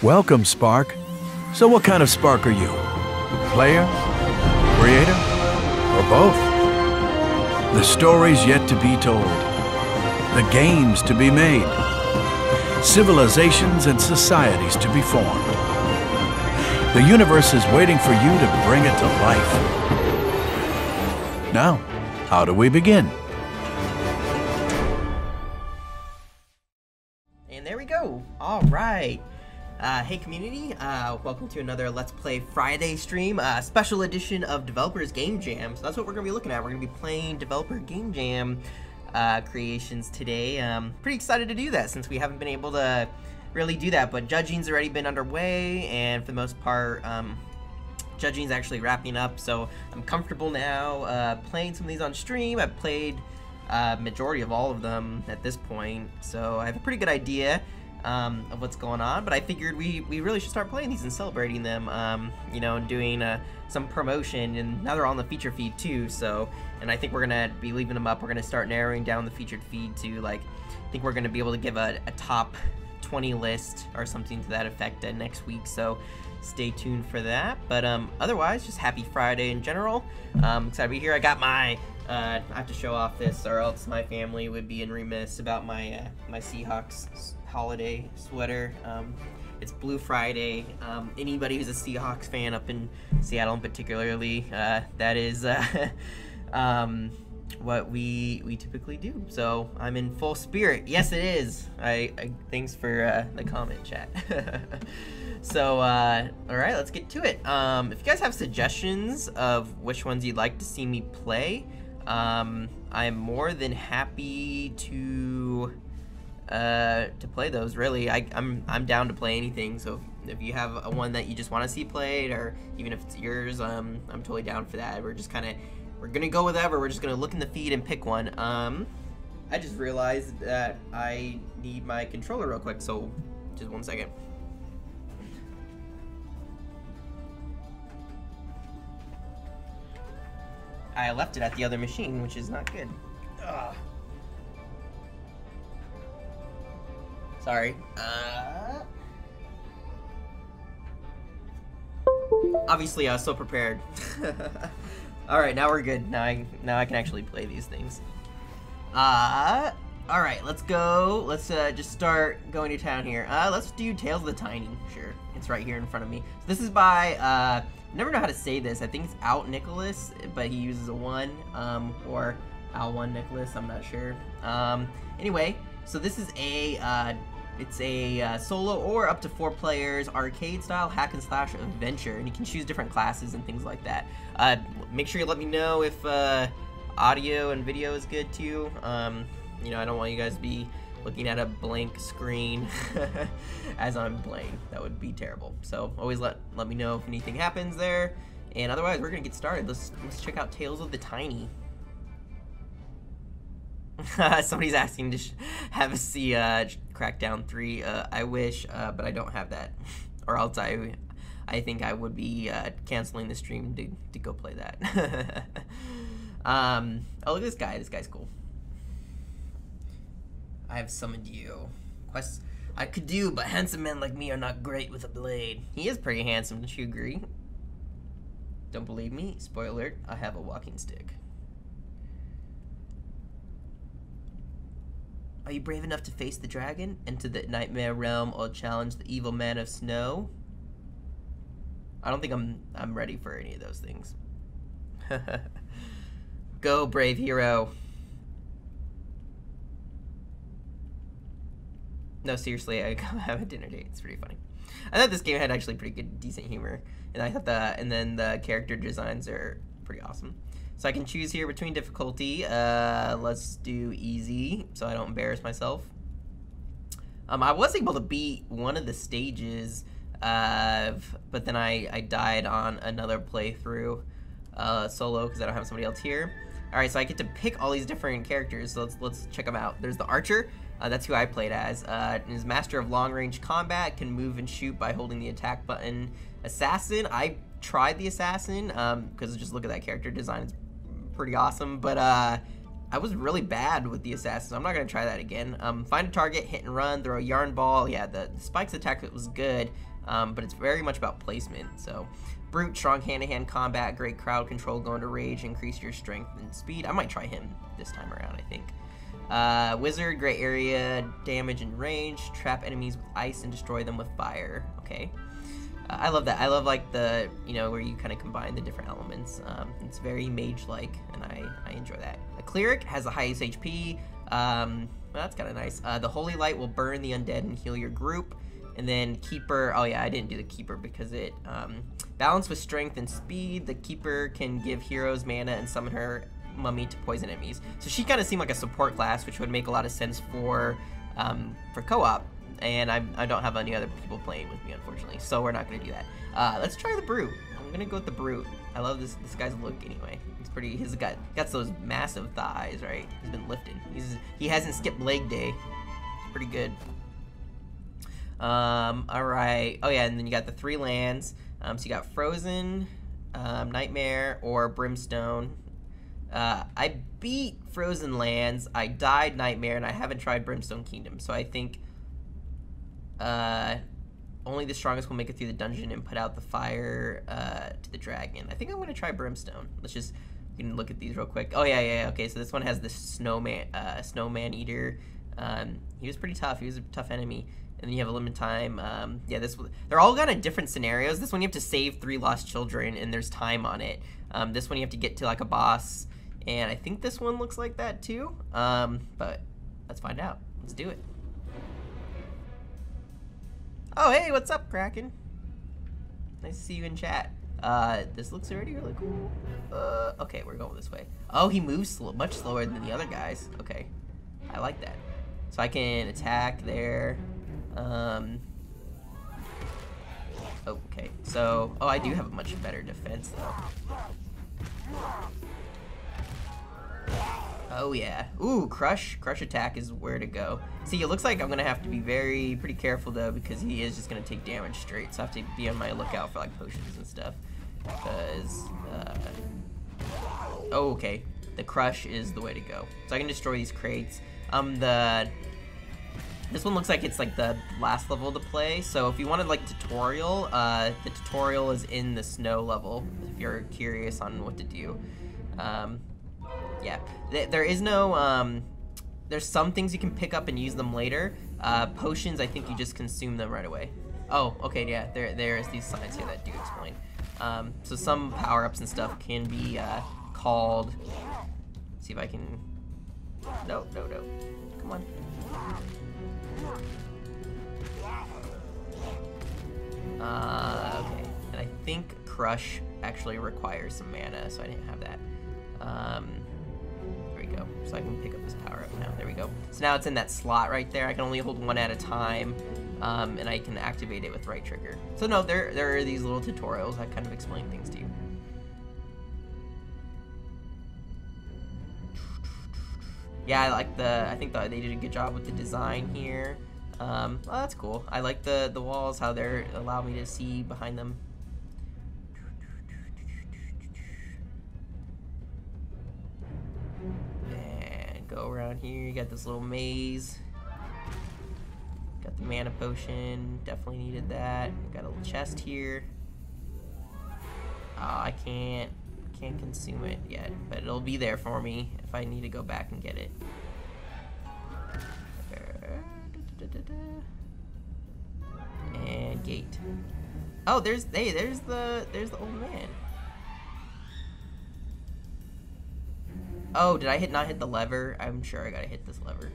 Welcome, Spark. So what kind of Spark are you? Player? Creator? Or both? The stories yet to be told. The games to be made. Civilizations and societies to be formed. The universe is waiting for you to bring it to life. Now, how do we begin? And there we go. All right. Hey community, welcome to another Let's Play Friday stream, special edition of Developers Game Jam. So that's what we're going to be looking at. We're going to be playing Developer Game Jam creations today. Pretty excited to do that since we haven't been able to really do that, but judging's already been underway, and for the most part, judging's actually wrapping up, so I'm comfortable now playing some of these on stream. I've played majority of all of them at this point, so I have a pretty good idea of what's going on, but I figured we really should start playing these and celebrating them, you know, and doing some promotion, and now they're on the feature feed too, so, and I think we're gonna be leaving them up. We're gonna start narrowing down the featured feed to, like, I think we're gonna be able to give a top 20 list or something to that effect next week, so stay tuned for that. But otherwise, just happy Friday in general. Excited to be here. I got my I have to show off this, or else my family would be in remiss about my my Seahawks holiday sweater. It's Blue Friday. Anybody who's a Seahawks fan up in Seattle in particularly, that is what we typically do. So I'm in full spirit. Yes, it is. I thanks for the comment, chat. So all right, let's get to it. If you guys have suggestions of which ones you'd like to see me play, I'm more than happy to play those. Really, I'm down to play anything. So if you have a one that you just want to see played, or even if it's yours, I'm totally down for that. We're gonna go with whatever. We're just gonna look in the feed and pick one. I just realized that I need my controller real quick, so just 1 second. I left it at the other machine, which is not good. Ugh. Sorry. Obviously, I was so prepared. All right, now we're good. Now I can actually play these things. All right, let's go. Let's just start going to town here. Let's do Tales of the Tiny. Sure, it's right here in front of me. So this is by I never know how to say this. I think it's Out Nicholas, but he uses a 1, or Al 1 Nicholas. I'm not sure. Anyway, so this is a it's a solo or up to 4 players arcade style hack and slash adventure, and you can choose different classes and things like that. Make sure you let me know if audio and video is good too. You know, I don't want you guys to be looking at a blank screen as I'm playing. That would be terrible. So always let me know if anything happens there. And otherwise, we're gonna get started. Let's check out Tales of the Tiny. Somebody's asking to have us see Crackdown 3. I wish, but I don't have that. Or else I think I would be canceling the stream to go play that. Oh, look at this guy. This guy's cool. I have summoned you. Quests I could do, but handsome men like me are not great with a blade. He is pretty handsome, don't you agree? Don't believe me? Spoiler alert, I have a walking stick. Are you brave enough to face the dragon? Enter the nightmare realm or challenge the evil man of snow? I don't think I'm ready for any of those things. Go, brave hero. No, seriously, I have a dinner date. It's pretty funny. I thought this game had actually pretty good, decent humor, and I thought and then the character designs are pretty awesome. So I can choose here between difficulty. Let's do easy, so I don't embarrass myself. I was able to beat one of the stages, but then I died on another playthrough solo because I don't have somebody else here. All right, so I get to pick all these different characters. So let's check them out. There's the archer. That's who I played as. Is master of long-range combat, can move and shoot by holding the attack button. Assassin. I tried the assassin because just look at that character design. It's pretty awesome, but I was really bad with the assassins. I'm not gonna try that again. Find a target, hit and run, throw a yarn ball. Yeah, the spikes attack was good, but it's very much about placement. So, brute, strong hand-to-hand combat, great crowd control, go into rage, increase your strength and speed. I might try him this time around, I think. Wizard, great area, damage and range, trap enemies with ice and destroy them with fire. Okay. I love that. I love like the, you know, where you kind of combine the different elements. It's very mage-like, and I enjoy that. A cleric has the highest HP. Well, that's kind of nice. The holy light will burn the undead and heal your group. And then keeper. Oh yeah, I didn't do the keeper because it balanced with strength and speed. The keeper can give heroes mana and summon her mummy to poison enemies. So she kind of seemed like a support class, which would make a lot of sense for co-op. And I don't have any other people playing with me, unfortunately, so we're not gonna do that. Let's try the brute. I'm gonna go with the brute. I love this guy's look anyway. He's pretty. He's got those massive thighs, right? He's been lifting. He hasn't skipped leg day. It's pretty good. All right. Oh yeah, and then you got the 3 lands. So you got Frozen, Nightmare, or Brimstone. I beat Frozen Lands. I died Nightmare, and I haven't tried Brimstone Kingdom. So I think. Only the strongest will make it through the dungeon and put out the fire to the dragon. I think I'm gonna try Brimstone. Let's just we can look at these real quick. Oh yeah. Okay, so this one has the snowman eater. He was pretty tough. He was a tough enemy. And then you have a limited time. Yeah, they're all kind of different scenarios. This one you have to save 3 lost children, and there's time on it. This one you have to get to like a boss, and I think this one looks like that too. But let's find out. Let's do it. Oh, hey, what's up, Kraken? Nice to see you in chat. This looks already really cool. Okay, we're going this way. Oh, he moves much slower than the other guys. Okay, I like that. So I can attack there. Okay, so, oh, I do have a much better defense, though. Oh yeah. Ooh, crush attack is where to go. See, it looks like I'm gonna have to be pretty careful though, because he is just gonna take damage straight. So I have to be on my lookout for like potions and stuff. Because, oh, okay. The crush is the way to go. So I can destroy these crates. This one looks like it's like the last level to play. So if you wanted like tutorial, the tutorial is in the snow level. If you're curious on what to do. Yeah, there is no, there's some things you can pick up and use them later. Potions, I think you just consume them right away. Oh, okay, yeah, there's these signs here that do explain. So some power-ups and stuff can be called, let's see if I can, no, come on. Okay, and I think Crush actually requires some mana, so I didn't have that. There we go. So I can pick up this power up now. There we go. So now it's in that slot right there. I can only hold one at a time, and I can activate it with right trigger. So no, there are these little tutorials that kind of explain things to you. Yeah, I think they did a good job with the design here. Well, that's cool. I like the walls, how they allow me to see behind them. And go around here. You got this little maze. Got the mana potion. Definitely needed that. Got a little chest here. Oh, I can't consume it yet, but it'll be there for me if I need to go back and get it. And gate. Oh, there's the old man. Oh, did I not hit the lever? I'm sure I gotta hit this lever.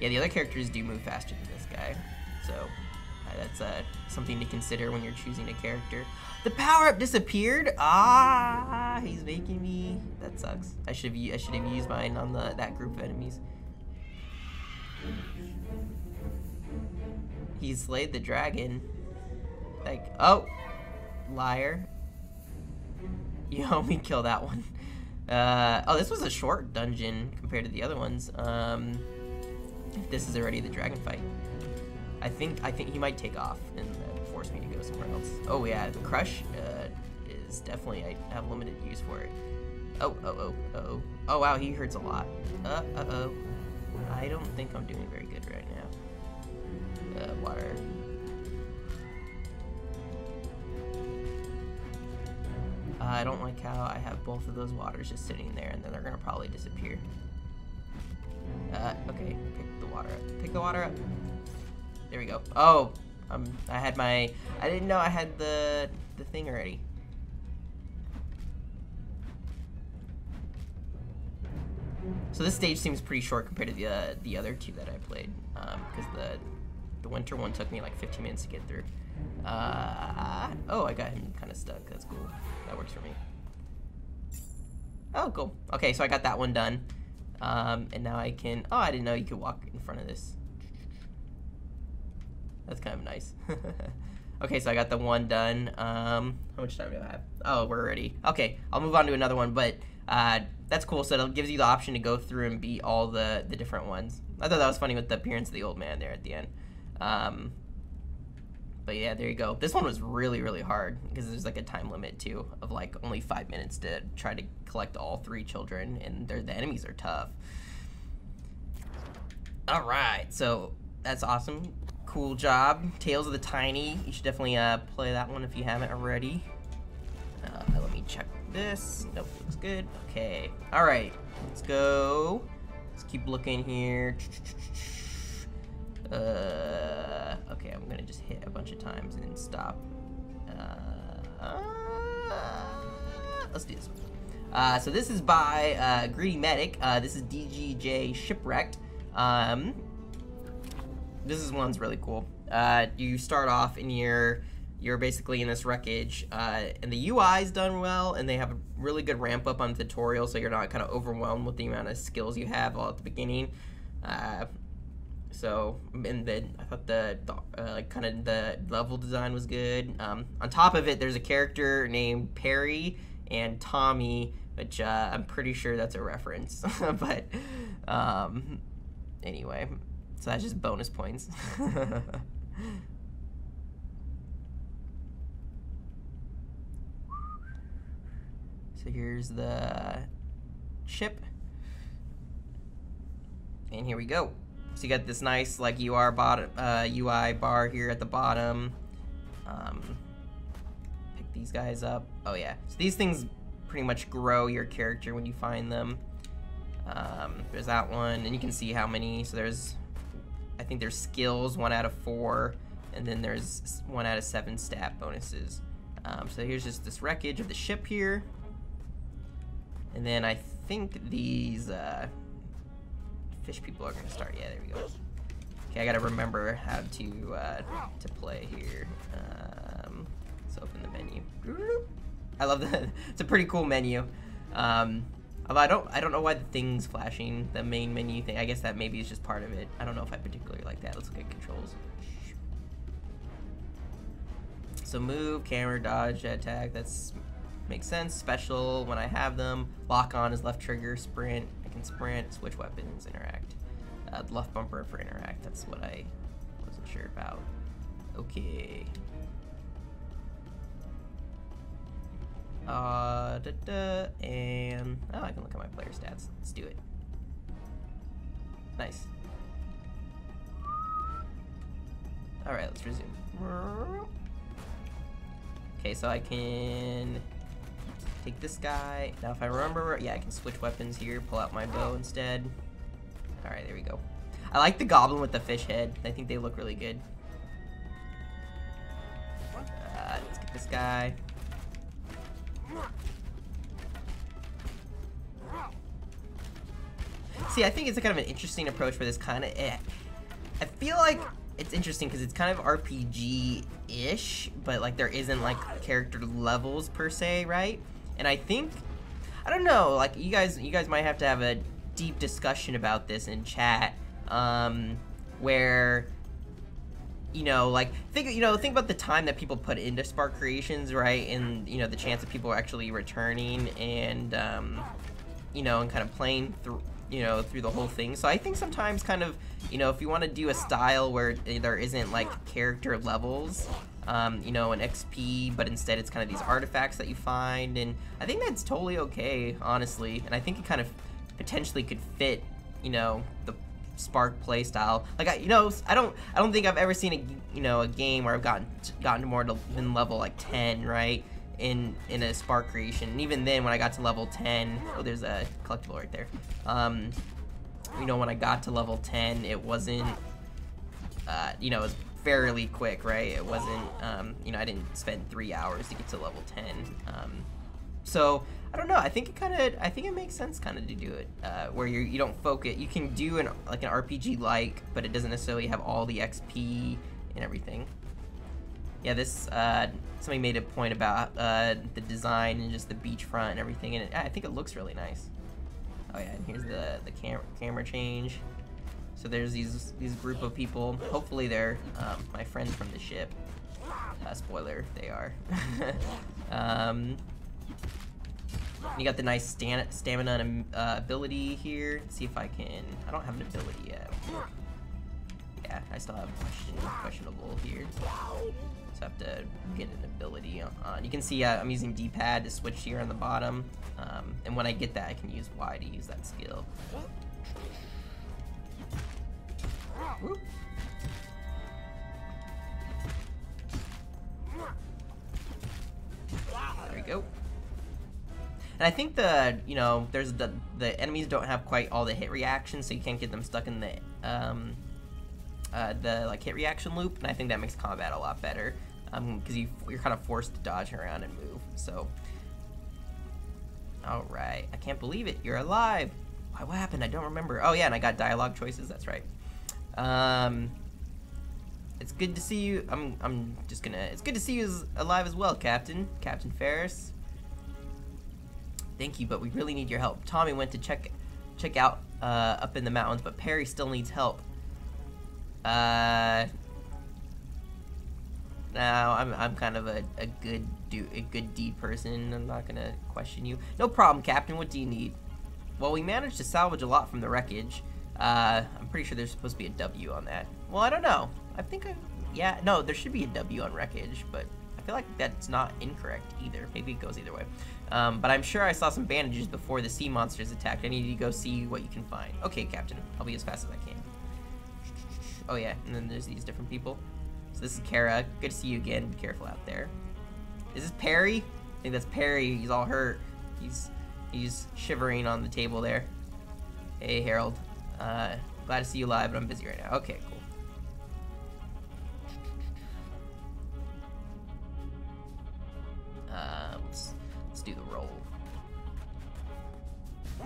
Yeah, the other characters do move faster than this guy, so that's something to consider when you're choosing a character. The power-up disappeared. Ah, he's making me. That sucks. I should have used mine on that group of enemies. He slayed the dragon. Like, oh, liar. You helped me kill that one. Oh, this was a short dungeon compared to the other ones. If this is already the dragon fight. I think he might take off and force me to go somewhere else. Oh yeah, the crush is definitely, I have limited use for it. Oh, wow, he hurts a lot. Uh-oh. I don't think I'm doing very good right now. Water. I don't like how I have both of those waters just sitting there, and then they're gonna probably disappear. Okay, pick the water up. Pick the water up. There we go. Oh, I didn't know I had the thing already. So this stage seems pretty short compared to the other two that I played, because the winter one took me like 15 minutes to get through. Oh, I got him kind of stuck. That's cool. That works for me. Oh, cool. Okay, so I got that one done. And now I can... Oh, I didn't know you could walk in front of this. That's kind of nice. Okay, so I got the one done. How much time do I have? Oh, we're ready. Okay, I'll move on to another one, but that's cool. So it gives you the option to go through and beat all the different ones. I thought that was funny with the appearance of the old man there at the end. But yeah, there you go. This one was really, really hard because there's like a time limit too of like only 5 minutes to try to collect all 3 children, and the enemies are tough. All right, so that's awesome. Cool job. Tales of the Tiny. You should definitely play that one if you haven't already. Let me check this. Nope, looks good. Okay. All right, let's go. Let's keep looking here. Okay, I'm gonna just hit a bunch of times and then stop. Let's do this one. So this is by GreedyMedic. This is DGJ Shipwrecked. This one's really cool. You start off and you're basically in this wreckage, and the UI is done well, and they have a really good ramp up on the tutorial, so you're not kind of overwhelmed with the amount of skills you have all at the beginning. So, and then I thought the kind of the level design was good. On top of it, there's a character named Perry and Tommy, which I'm pretty sure that's a reference. But anyway, so that's just bonus points. So here's the ship, and here we go. So you got this nice like UI bar here at the bottom. Pick these guys up. Oh yeah, so these things pretty much grow your character when you find them. There's that one, and you can see how many. So I think there's skills 1 out of 4, and then there's 1 out of 7 stat bonuses. So here's just this wreckage of the ship here, and then I think these fish people are gonna start. Yeah, there we go. Okay, I gotta remember how to play here. Let's open the menu. I love that. It's a pretty cool menu. Although I don't know why the thing's flashing, the main menu thing. I guess that maybe is just part of it. I don't know if I particularly like that. Let's look at controls. So move, camera, dodge, attack. That's makes sense. Special when I have them. Lock on is left trigger. Sprint. I can sprint. Switch weapons. Interact. Left bumper for interact. That's what I wasn't sure about. Okay. And oh, I can look at my player stats. Let's do it. Nice. All right, let's resume. Okay, so I can take this guy. Now, if I remember, yeah, I can switch weapons here. Pull out my bow instead. All right, there we go. I like the goblin with the fish head. I think they look really good. Let's get this guy. See, I think it's a kind of an interesting approach for this kind of... I feel like it's interesting because it's kind of RPG-ish, but like there isn't like character levels per se, right? And I think... I don't know, like you guys might have to have a deep discussion about this in chat, where... You know, like think about the time that people put into Spark Creations, right? And you know, the chance of people actually returning and you know, and kind of playing through, you know, through the whole thing. So I think sometimes kind of, you know, if you want to do a style where there isn't like character levels, you know, an XP, but instead it's kind of these artifacts that you find, and I think that's totally okay, honestly, and I think it kind of potentially could fit, you know, the Spark playstyle. Like, I don't think I've ever seen a game where I've gotten more than level like 10, right? In a Spark creation, and even then, when I got to level 10, oh, there's a collectible right there. You know, when I got to level 10, it wasn't, you know, it was fairly quick, right? It wasn't, you know, I didn't spend 3 hours to get to level 10. So I don't know. I think it makes sense kind of to do it where you don't focus. You can do an RPG like, but it doesn't necessarily have all the XP and everything. Yeah, this somebody made a point about the design and just the beachfront and everything, and I think it looks really nice. Oh yeah, and here's the camera change. So there's these group of people. Hopefully they're my friends from the ship. Spoiler, they are. You got the nice stamina ability here. Let's see if I can. I don't have an ability yet. Yeah, I still have questionable here. So I have to get an ability on. You can see I'm using D-pad to switch here on the bottom. And when I get that, I can use Y to use that skill. Whoop. There we go. And I think you know, there's the enemies don't have quite all the hit reactions, so you can't get them stuck in the like hit reaction loop, and I think that makes combat a lot better, because you're kind of forced to dodge around and move. So, all right, I can't believe it. You're alive. What happened? I don't remember. Oh yeah, and I got dialogue choices. That's right. It's good to see you. It's good to see you alive as well, Captain Ferris. Thank you, but we really need your help. Tommy went to check out up in the mountains, but Perry still needs help. Now I'm kind of a good deed person. I'm not gonna question you. No problem, Captain. What do you need? Well, we managed to salvage a lot from the wreckage. I'm pretty sure there's supposed to be a W on that. Well, I don't know. Yeah, no, there should be a W on wreckage, but I feel like that's not incorrect either. Maybe it goes either way. But I'm sure I saw some bandages before the sea monsters attacked. I need you to go see what you can find. Okay, Captain. I'll be as fast as I can. Oh yeah, and then there's these different people. So this is Kara. Good to see you again. Be careful out there. Is this Perry? I think that's Perry. He's all hurt. He's shivering on the table there. Hey, Harold. Glad to see you live, but I'm busy right now. Okay, cool. Let's do the roll.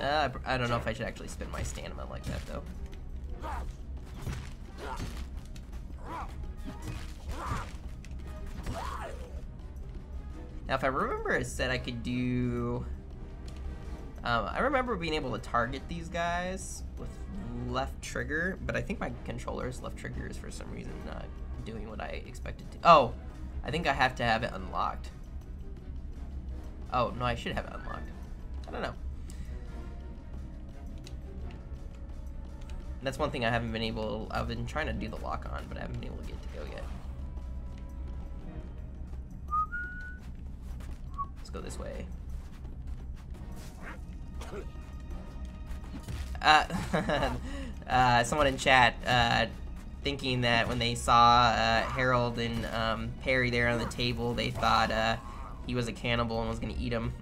I don't know if I should actually spend my stamina like that, though. Now, if I remember, it said I could do... I remember being able to target these guys with left trigger, but I think my controller's left trigger is for some reason not doing what I expected to. Oh, I think I have to have it unlocked. Oh, no, I should have it unlocked. I don't know. That's one thing I haven't been able... I've been trying to do the lock on, but I haven't been able to get to go yet. Let's go this way. Someone in chat thinking that when they saw Harold and Perry there on the table, they thought he was a cannibal and was gonna eat him.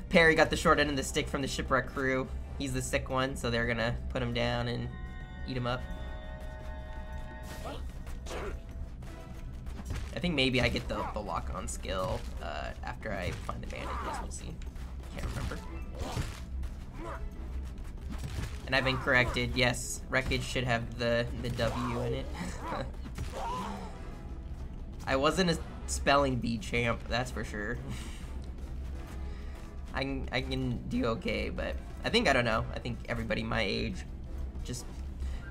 Perry got the short end of the stick from the shipwreck crew. He's the sick one, so they're gonna put him down and eat him up. I think maybe I get the lock-on skill after I find the bandages. We'll see. Can't remember. And I've been corrected. Yes, wreckage should have the W in it. I wasn't a spelling bee champ, that's for sure. I can do okay, but I don't know. I think everybody my age, just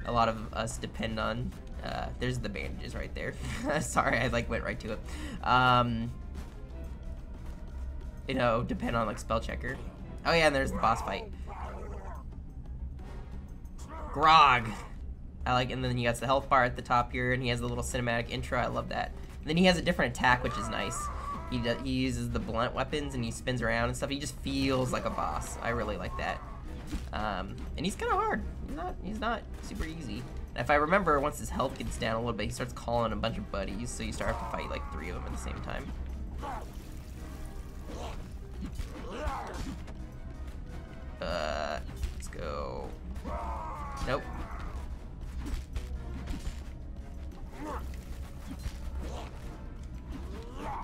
a lot of us depend on. There's the bandages right there. Sorry, I went right to it. You know, depend on spell checker. Oh yeah, and there's the boss fight. Grog. and then he got the health bar at the top here, and he has the little cinematic intro. I love that. And then he has a different attack, which is nice. He uses the blunt weapons and he spins around and stuff. He just feels like a boss. I really like that. And he's kind of hard. He's not super easy. And if I remember, once his health gets down a little bit, he starts calling a bunch of buddies, so you start to fight like 3 of them at the same time. Let's go. Nope.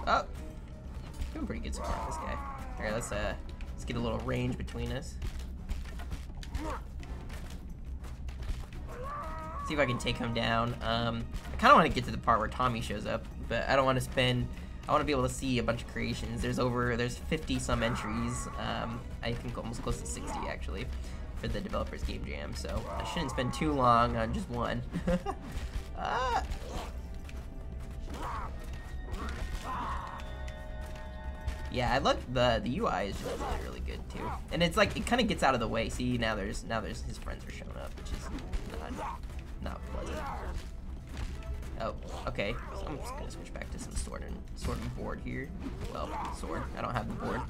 Oh, doing pretty good so far, this guy. All right, let's get a little range between us. See if I can take him down. I kind of want to get to the part where Tommy shows up, but I don't want to spend. I want to be able to see a bunch of creations. There's 50 some entries. I think almost close to 60 actually, for the developers game jam. So I shouldn't spend too long on just one. Yeah, I love the UI is just really good too, and it's like it kind of gets out of the way. See, now there's his friends are showing up, which is not pleasant. Oh, okay. So I'm just gonna switch back to some sword and board here. Well, sword. I don't have the board.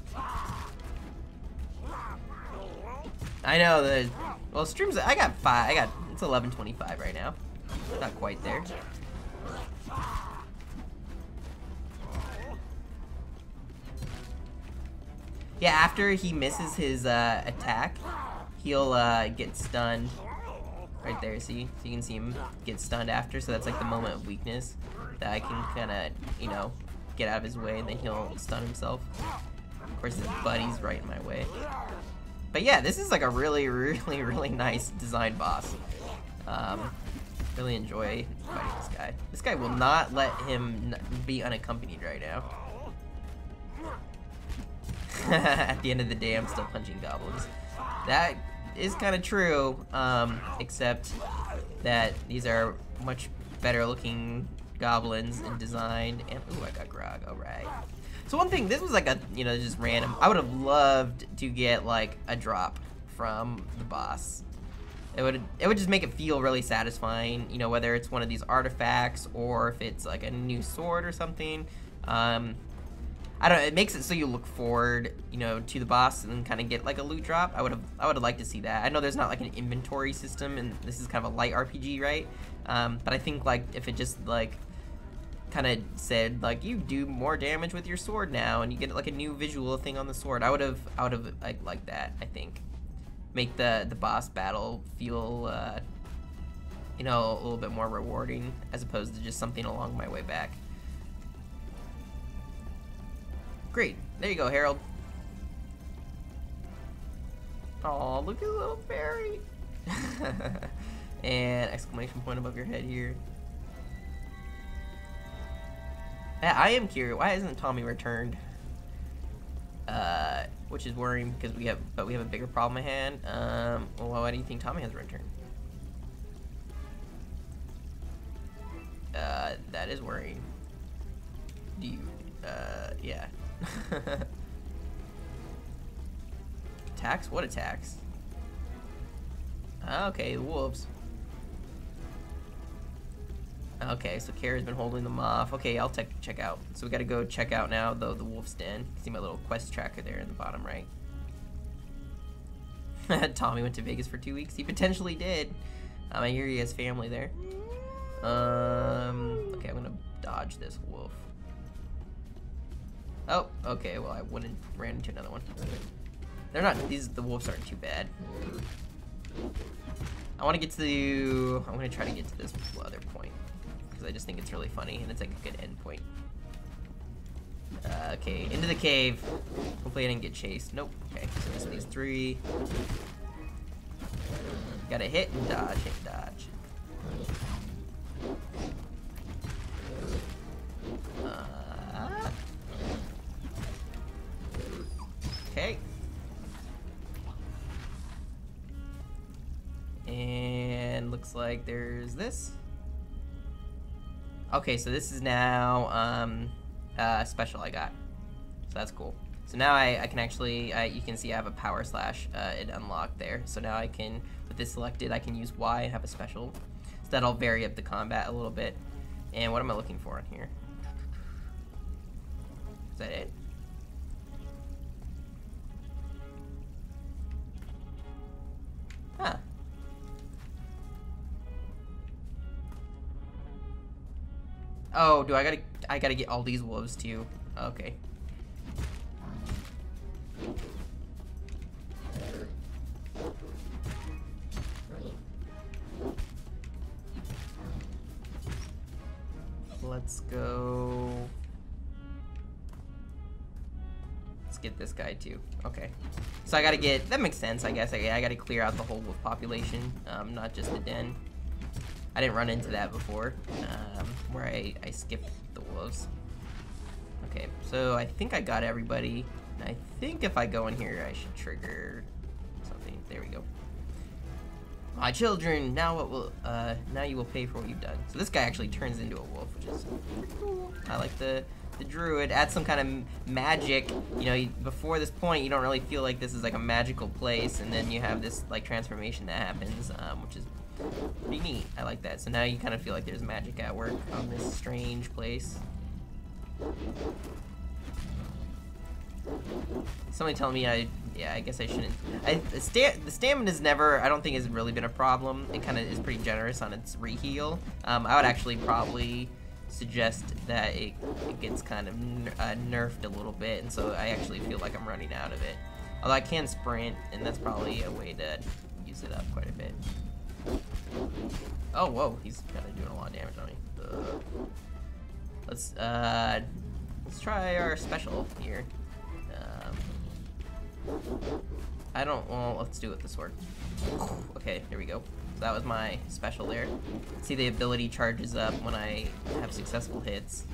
I know well, streams. I got 5. It's 11:25 right now. Not quite there. Yeah, after he misses his attack, he'll get stunned. Right there, see? So you can see him get stunned after, so that's like the moment of weakness that I can kind of, you know, get out of his way, and then he'll stun himself. Of course, his buddy's right in my way. But yeah, this is like a really, really, really nice design boss. Really enjoy fighting this guy. This guy will not let him be unaccompanied right now. At the end of the day, I'm still punching goblins. That is kind of true, except that these are much better looking goblins in design. And ooh, I got Grog. All right. So one thing, this was like a, you know, just random. I would have loved to get like a drop from the boss. It would just make it feel really satisfying, you know, whether it's one of these artifacts or if it's like a new sword or something. I don't know, it makes it so you look forward, you know, to the boss and then kind of get like a loot drop. I would have liked to see that. I know there's not like an inventory system, and this is kind of a light RPG, right? But I think like if it just like kind of said like you do more damage with your sword now, and you get like a new visual thing on the sword, I would have like liked that. I think make the boss battle feel you know, a little bit more rewarding as opposed to just something along my way back. Great. There you go, Harold. Oh, look at the little fairy. And exclamation point above your head here. I am curious, why hasn't Tommy returned? Which is worrying because we have a bigger problem at hand. Well, why do you think Tommy has returned? That is worrying. Do you, yeah. Attacks? What attacks? Okay, the wolves. Okay, so Kara's been holding them off. Okay, I'll check out. So we gotta go check out now, though, the wolf's den. See my little quest tracker there in the bottom right. Tommy went to Vegas for 2 weeks. He potentially did. I hear he has family there. Okay, I'm gonna dodge this wolf. Oh, okay, well I ran into another one. They're not, the wolves aren't too bad. I wanna get to I'm gonna try to get to this other point, because I just think it's really funny, and it's like a good end point. Okay, into the cave. Hopefully I didn't get chased. Nope, okay, so this needs 3. Gotta hit and dodge, hit and dodge. Okay. And looks like there's this. Okay, so this is now special I got. So that's cool. So now I can actually, you can see I have a power slash it unlocked there. So now I can, with this selected, I can use Y and have a special. So that'll vary up the combat a little bit. And what am I looking for in here? Is that it? Huh. Oh, I gotta get all these wolves too. Okay. Let's go. Let's get this guy too. Okay. So I gotta get, that makes sense, I guess. I gotta clear out the whole wolf population, not just the den. I didn't run into that before, where I skipped the wolves. Okay, so I think I got everybody. I think if I go in here, I should trigger something. There we go. My children, now you will pay for what you've done. So this guy actually turns into a wolf, which is pretty cool. I like the druid. Adds some kind of magic. You know, before this point, you don't really feel like this is like a magical place, and then you have this like transformation that happens, which is pretty neat. I like that. So now you kind of feel like there's magic at work on this strange place. Somebody telling me I guess I shouldn't. The stamina's never, I don't think has really been a problem. It kind of is pretty generous on its reheal. I would actually probably suggest that it gets kind of nerfed a little bit, and so I actually feel like I'm running out of it. Although I can sprint, and that's probably a way to use it up quite a bit. Oh, whoa, he's kind of doing a lot of damage on me. Let's try our special here. Well, let's do it with the sword. Okay, here we go. So that was my special there. See, the ability charges up when I have successful hits.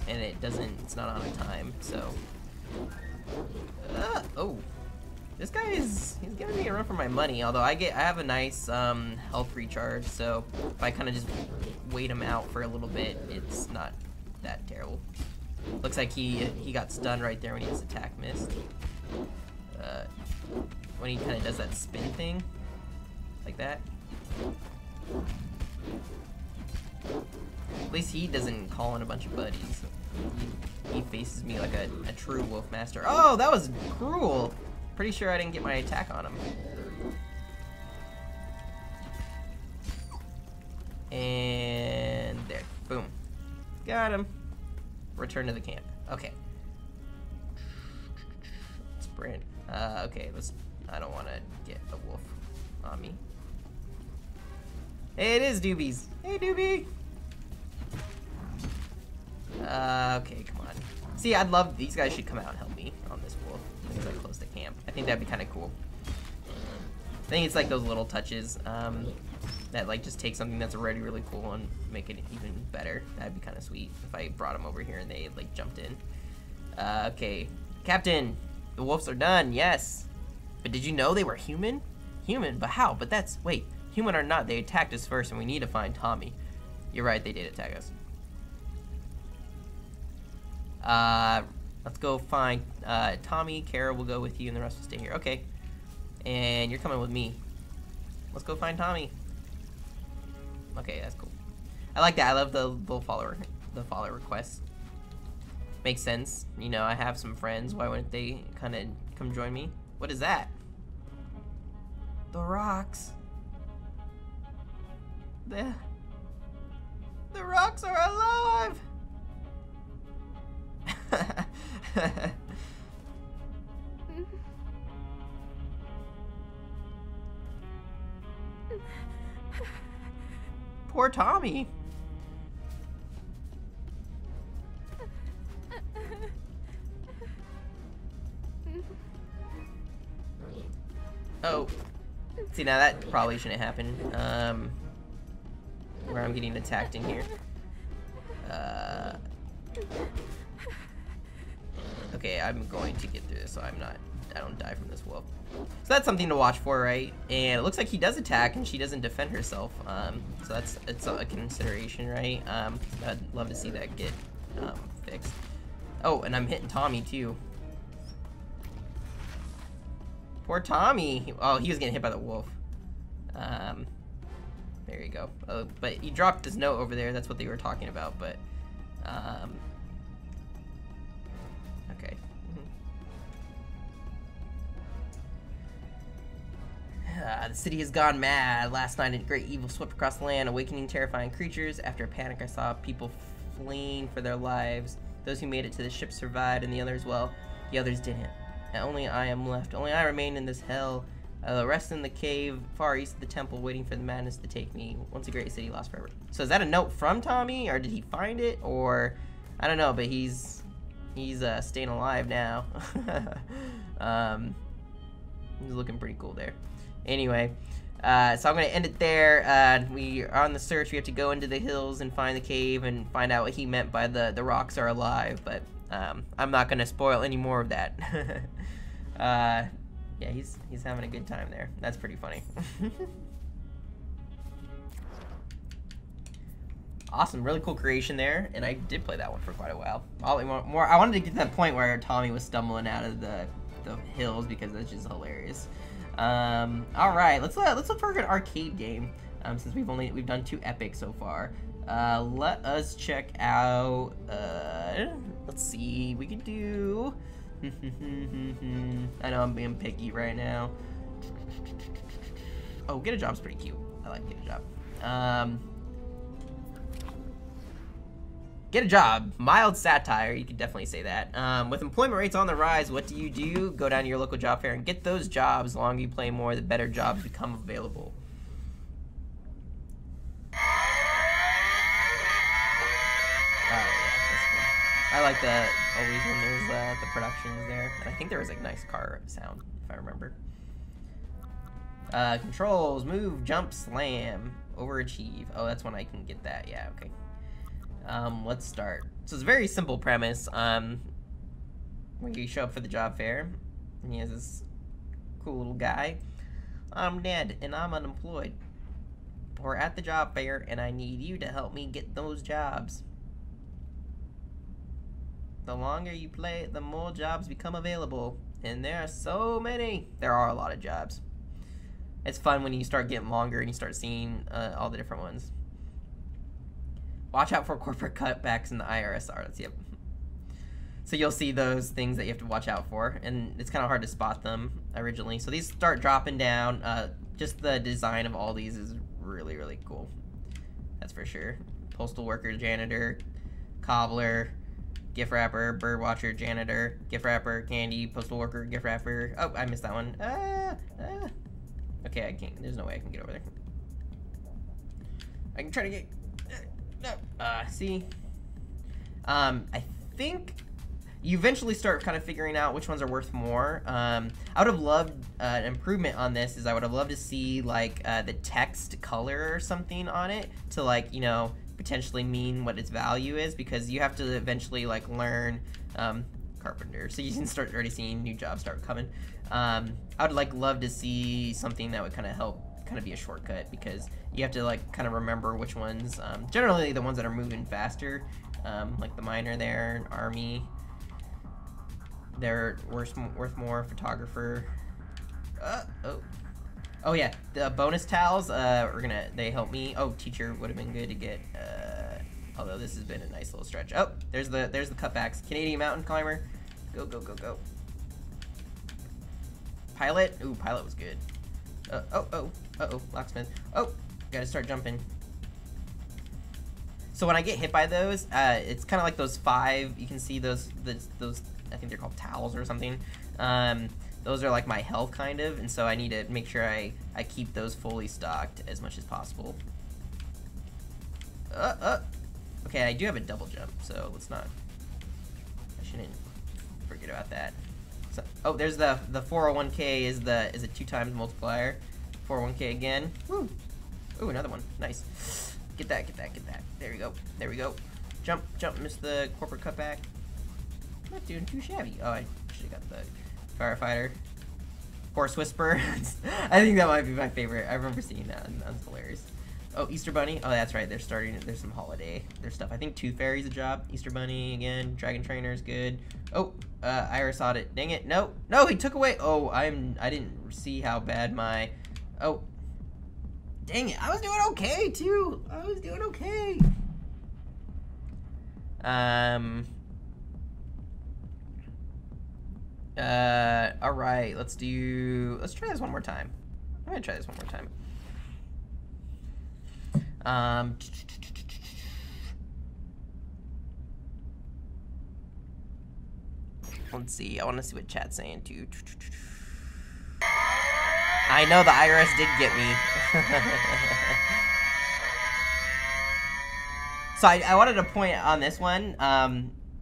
And it's not on a time, so. Oh. This guy he's giving me a run for my money, although I have a nice health recharge, so if I kind of just wait him out for a little bit, it's not that terrible. Looks like he got stunned right there when his attack missed. When he kind of does that spin thing, like that. At least he doesn't call in a bunch of buddies. He faces me like a true wolf master. Oh, that was cruel. Pretty sure I didn't get my attack on him. And there, boom. Got him. Return to the camp. Okay. Sprint. Okay, I don't want to get a wolf on me. Hey, it is Doobies. Hey, Doobie. Okay, come on. See, these guys should come out and help me on this wolf because I close the camp. I think that'd be kind of cool. I think it's like those little touches that like just take something that's already really cool and make it even better. That'd be kind of sweet if I brought them over here and they like jumped in. Okay, Captain, the wolves are done. Yes, but did you know they were human? Human, but how? But wait, human or not, they attacked us first, and we need to find Tommy. You're right, they did attack us. Let's go find Tommy. Kara will go with you, and the rest will stay here. Okay, and you're coming with me. Let's go find Tommy. Okay, that's cool. I like that. I love the follower requests. Makes sense. You know, I have some friends. Why wouldn't they kind of come join me? What is that? The rocks. The rocks are alive. Poor Tommy. Oh, see, now that probably shouldn't happen. Where I'm getting attacked in here. Okay, I'm going to get through this so I don't die from this wolf. So that's something to watch for, right? And it looks like he does attack and she doesn't defend herself. So it's a consideration, right? I'd love to see that get fixed. Oh, and I'm hitting Tommy too. Poor Tommy. Oh, he was getting hit by the wolf. There you go. But he dropped his note over there. That's what they were talking about. But okay. The city has gone mad. Last night, a great evil swept across the land, awakening terrifying creatures. After a panic, I saw people fleeing for their lives. Those who made it to the ship survived, and the others, well, the others didn't. And only I am left. Only I remain in this hell. Rest in the cave far east of the temple, waiting for the madness to take me. Once a great city, lost forever. So is that a note from Tommy, or did he find it, or I don't know? But he's staying alive now. He's looking pretty cool there. Anyway, so I'm gonna end it there. We are on the search. We have to go into the hills and find the cave and find out what he meant by the rocks are alive. But I'm not gonna spoil any more of that. Yeah, he's having a good time there. That's pretty funny. Awesome, really cool creation there, and I did play that one for quite a while. More, I wanted to get to that point where Tommy was stumbling out of the hills because that's just hilarious. All right, let's look for an arcade game. Since we've done 2 epics so far. Let us check out. Let's see, we could do. I know I'm being picky right now. Oh, Get a Job's pretty cute. I like Get a Job. Get a job. Mild satire, you could definitely say that. With employment rates on the rise, what do? Go down to your local job fair and get those jobs. The longer you play more, the better jobs become available. I like the always when there's the productions there. And I think there was like nice car sound, if I remember. Controls, move, jump, slam, overachieve. Oh, that's when I can get that. Yeah, okay. Let's start. So it's a very simple premise. When you show up for the job fair, and he has this cool little guy. I'm dead and I'm unemployed. We're at the job fair and I need you to help me get those jobs. The longer you play, the more jobs become available. And there are so many. There are a lot of jobs. It's fun when you start getting longer and you start seeing all the different ones. Watch out for corporate cutbacks in the IRS audits. Yep. So you'll see those things that you have to watch out for. And it's kind of hard to spot them originally. So these start dropping down. Just the design of all these is really, really cool. That's for sure. Postal worker, janitor, cobbler, gift wrapper, bird watcher, janitor, gift wrapper, candy, postal worker, gift wrapper. Oh, I missed that one. Okay, I can't. There's no way I can get over there. I can try to get. No. See. I think you eventually start kind of figuring out which ones are worth more. I would have loved an improvement on this. I would have loved to see like the text color or something on it to like potentially mean what its value is, because you have to eventually like learn carpenter, so you can start already seeing new jobs start coming. I would like love to see something that would kind of help be a shortcut, because you have to like kind of remember which ones, generally the ones that are moving faster, like the miner there, army, they're worth more, photographer. Oh yeah, the bonus towels, they help me. Oh, teacher would have been good to get, although this has been a nice little stretch. Oh, there's the cutbacks. Canadian mountain climber, go, go, go, go. Pilot, ooh, pilot was good. Locksmith. Oh, gotta start jumping. So when I get hit by those, it's kind of like those 5, you can see those, I think they're called towels or something. Those are like my health kind of, and so I need to make sure I keep those fully stocked as much as possible. Okay, I do have a double jump, so let's not, I shouldn't forget about that. So, oh, there's the 401k is a 2 times multiplier. 401k again. Woo! Ooh, another one. Nice. Get that. There we go. There we go. Jump. Missed the corporate cutback. Not doing too shabby. Oh, I should have got the firefighter. Horse whisper. I think that might be my favorite. I remember seeing that. That's hilarious. Oh, Easter Bunny. Oh, that's right. They're starting. There's some holiday. There's stuff. I think Tooth Fairy's a job. Easter Bunny again. Dragon Trainer's good. Oh, Iris Audit. Dang it. No, no, he took away. Oh, I didn't see how bad my. Oh, dang it. I was doing okay too. I was doing okay. All right. Let's try this one more time. I'm gonna try this one more time. Let's see. I want to see what chat's saying too. I know the IRS did get me. So I wanted to point on this one.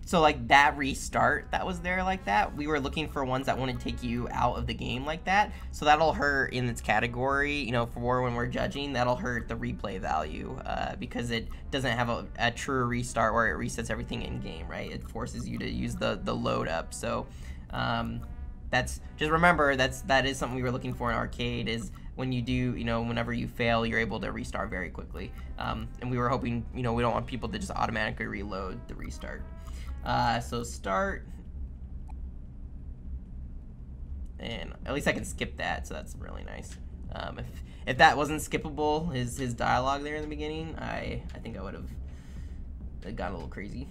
So like that restart that was there like that, we were looking for ones that wouldn't take you out of the game like that. So that'll hurt in its category, you know, for when we're judging, that'll hurt the replay value because it doesn't have a true restart where it resets everything in game, right? It forces you to use the load up. So that's, just remember that is something we were looking for in arcade, is when you do, you know, whenever you fail, you're able to restart very quickly. And we were hoping, you know, we don't want people to just automatically reload the restart. So start, and at least I can skip that, so that's really nice. If that wasn't skippable, his dialogue there in the beginning, I think I would have gone a little crazy.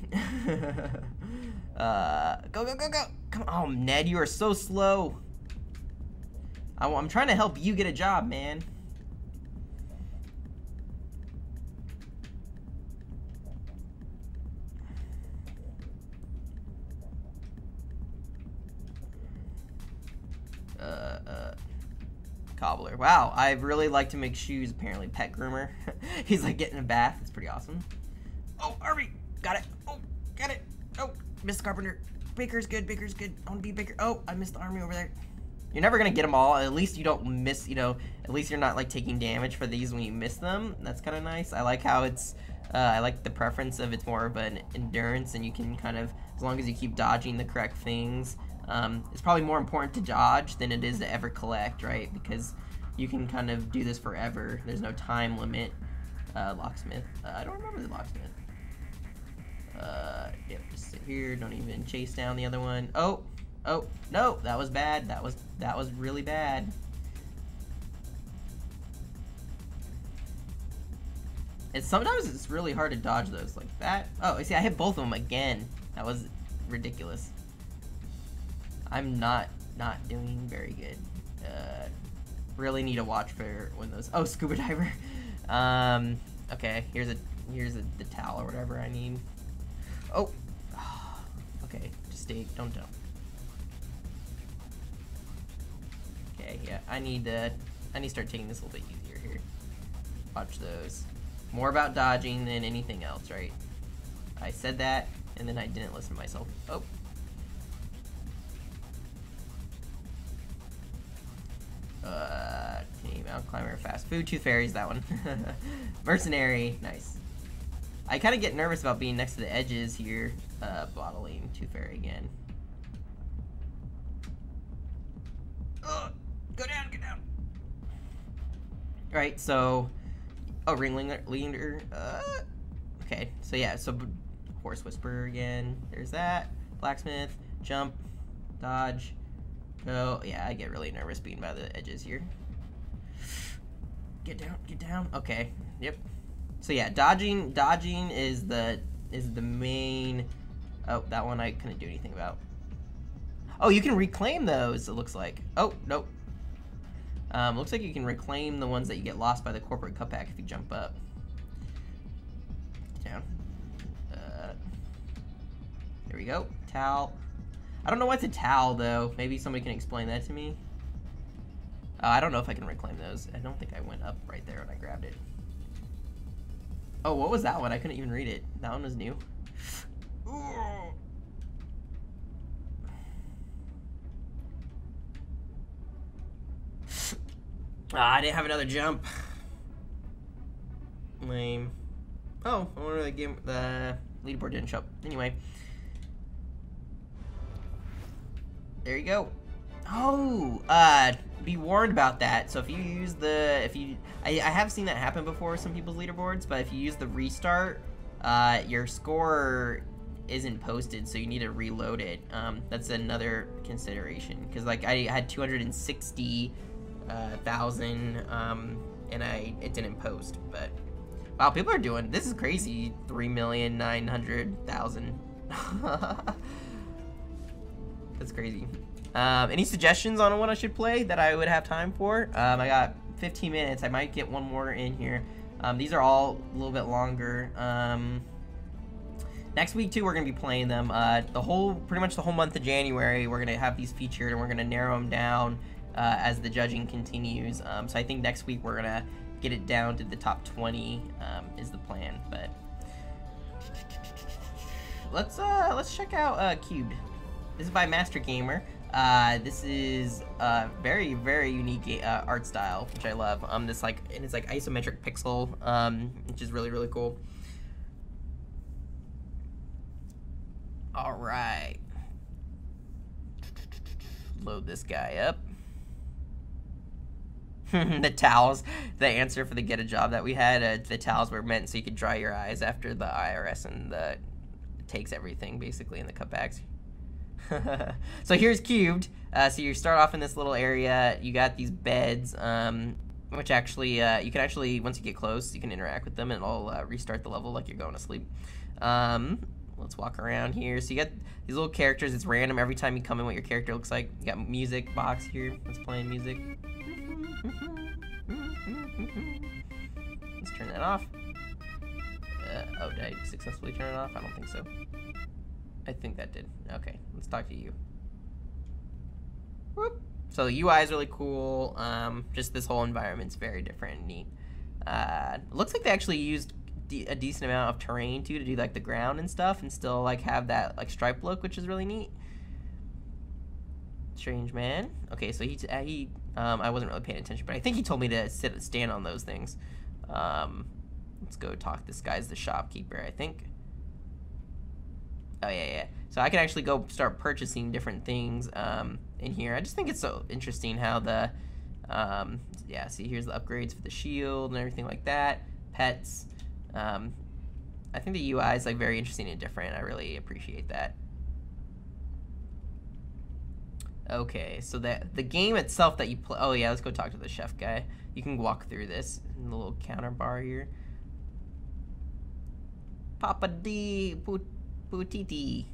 Go, go, go, go! Come on, Ned, you are so slow. I'm trying to help you get a job, man. Cobbler. Wow, I really like to make shoes, apparently. Pet groomer. He's like getting a bath. It's pretty awesome. Oh, Arby! Got it! Oh, got it! Oh, missed Carpenter. Baker's good, Baker's good. I want to be Baker. Oh, I missed the army over there. You're never gonna get them all. At least you don't miss, you know, at least you're not like taking damage for these when you miss them. That's kind of nice. I like how it's, I like the preference of it's more of an endurance, and you can kind of, as long as you keep dodging the correct things, it's probably more important to dodge than it is to ever collect, right? Because you can kind of do this forever. There's no time limit. Locksmith. I don't remember the locksmith. Yep, just sit here. Don't even chase down the other one. Oh, oh, no, that was bad. That was really bad. Sometimes it's really hard to dodge those like that. Oh, see, I hit both of them again. That was ridiculous. I'm not doing very good. Really need to watch for when those. Oh, scuba diver. Okay, here's the towel or whatever I need. Oh, okay, just stay. Don't jump. Okay, yeah, I need to start taking this a little bit easier here. Watch those. More about dodging than anything else, right? I said that, and then I didn't listen to myself. Oh. Mountain climber, fast food, tooth fairies, that one. Mercenary, nice. I kind of get nervous about being next to the edges here. Bottling, tooth fairy again. Go down, get down. Alright, so, oh, ringleader. Okay, so yeah, so horse whisperer again. There's that. Blacksmith, jump, dodge. Oh, yeah, I get really nervous being by the edges here. Get down, get down. Okay, yep. So yeah, dodging is the main. Oh, that one I couldn't do anything about. Oh, you can reclaim those, it looks like. Oh, nope. Looks like you can reclaim the ones that you get lost by the corporate cutback if you jump up. Down. There we go. Towel. I don't know what's a towel, though. Maybe somebody can explain that to me. I don't know if I can reclaim those. I don't think I went up right there when I grabbed it. Oh, what was that one? I couldn't even read it. That one was new. I didn't have another jump. Lame. Oh, I wonder the leaderboard didn't show up. Anyway. There you go. Oh, be warned about that. So if you use the, I have seen that happen before with some people's leaderboards, but if you use the restart, your score isn't posted, so you need to reload it. That's another consideration, because like I had 260,000, and it didn't post. But wow, people are doing, this is crazy, 3,900,000. That's crazy. Any suggestions on what I should play that I would have time for? I got 15 minutes. I might get one more in here. These are all a little bit longer. Next week too, we're gonna be playing them. Pretty much the whole month of January, we're gonna have these featured, and we're gonna narrow them down as the judging continues. So I think next week we're gonna get it down to the top 20 is the plan. But let's check out Cubed. This is by Master Gamer. This is very, very unique art style, which I love. It's like isometric pixel, which is really, really cool. All right, load this guy up. The towels, the answer for the get a job that we had, the towels were meant so you could dry your eyes after the IRS and takes everything basically in the cutbacks. So here's Cubed. So you start off in this little area. You got these beds, which actually you can actually, once you get close, you can interact with them and it'll restart the level like you're going to sleep. Let's walk around here. So you got these little characters. It's random every time you come in what your character looks like. You got music box here. Let's play music. Let's turn that off. Oh, did I successfully turn it off? I don't think so. I think that did. Okay, let's talk to you. Whoop. So the UI is really cool. Just this whole environment's very different and neat. Looks like they actually used a decent amount of terrain too to do like the ground and stuff, and still like have that like stripe look, which is really neat. Strange man. Okay, so he I wasn't really paying attention, but I think he told me to stand on those things. Let's go talk. This guy's the shopkeeper, I think. Oh yeah. So I can actually go start purchasing different things in here. I just think it's so interesting how the yeah. See, here's the upgrades for the shield and everything like that. Pets. I think the UI is like very interesting and different. I really appreciate that. Okay, so the game itself that you play. Oh yeah, let's go talk to the chef guy. You can walk through this in the little counter bar here. Papa D Putiti.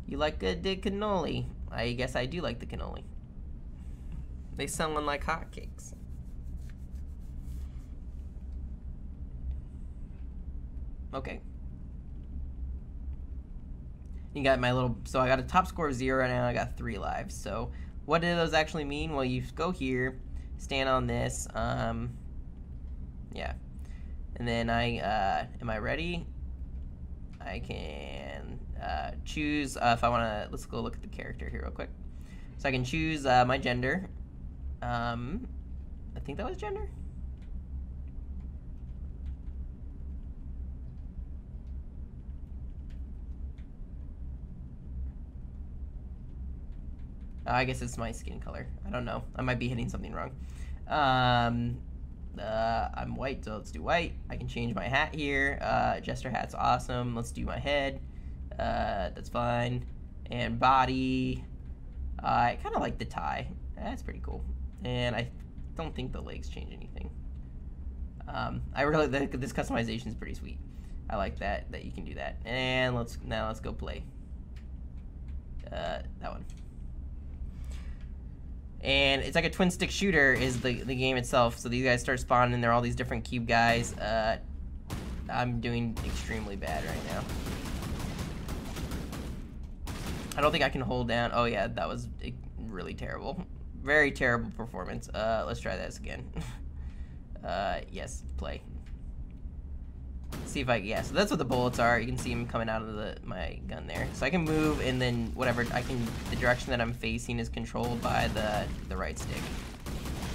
You like the cannoli? I guess I do like the cannoli. They selling like hotcakes. Okay. You got my little, so I got a top score of 0 right now. I got 3 lives. So what do those actually mean? Well, you go here, stand on this, yeah. And then am I ready? I can choose if I want to, let's go look at the character here real quick. So I can choose my gender. I think that was gender. I guess it's my skin color. I don't know. I might be hitting something wrong. I'm white, so let's do white. I can change my hat here. Jester hat's awesome. Let's do my head. That's fine. And body. I kind of like the tie. That's pretty cool. And I don't think the legs change anything. I really, this customization is pretty sweet. I like that you can do that. And let's go play. That one. And it's like a twin stick shooter is the game itself. So these guys start spawning and they're all these different cube guys. I'm doing extremely bad right now. I don't think I can hold down. Oh yeah, that was really terrible. Very terrible performance. Let's try this again. Yes, play. See if yeah, so that's what the bullets are. You can see them coming out of my gun there. So I can move, and then whatever the direction that I'm facing is controlled by the right stick.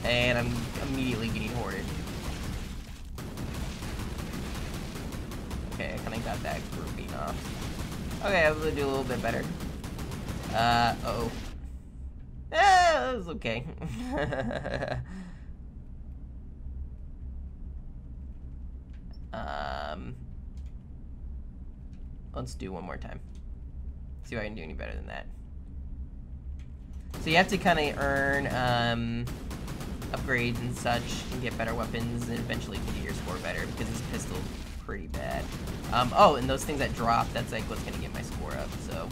And I'm immediately getting hoarded. Okay, I kind of got that grouping off. Okay, I was gonna do a little bit better. Uh-oh. It was okay. Let's do one more time. See if I can do any better than that. So you have to kind of earn upgrades and such and get better weapons and eventually can get your score better because this pistol's pretty bad. Oh, and those things that drop, that's like what's gonna get my score up, so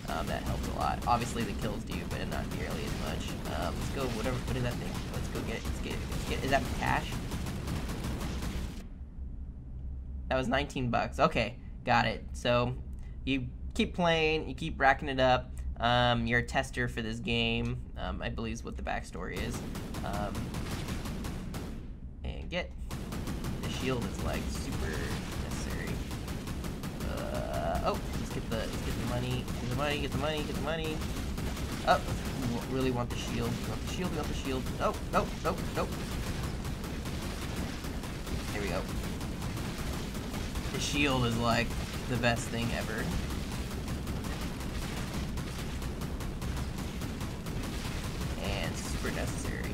that helps a lot. Obviously the kills do, but not nearly as much. Let's go, what is that thing? Let's go get it, let's get it. Is that cash? That was 19 bucks. Okay, got it. So you keep playing, you keep racking it up. You're a tester for this game, I believe is what the backstory is. And get the shield is like super necessary. Oh, let's get the money, get the money. Oh, we really want the shield. We want the shield. Oh, nope. Here we go. The shield is like the best thing ever. And super necessary.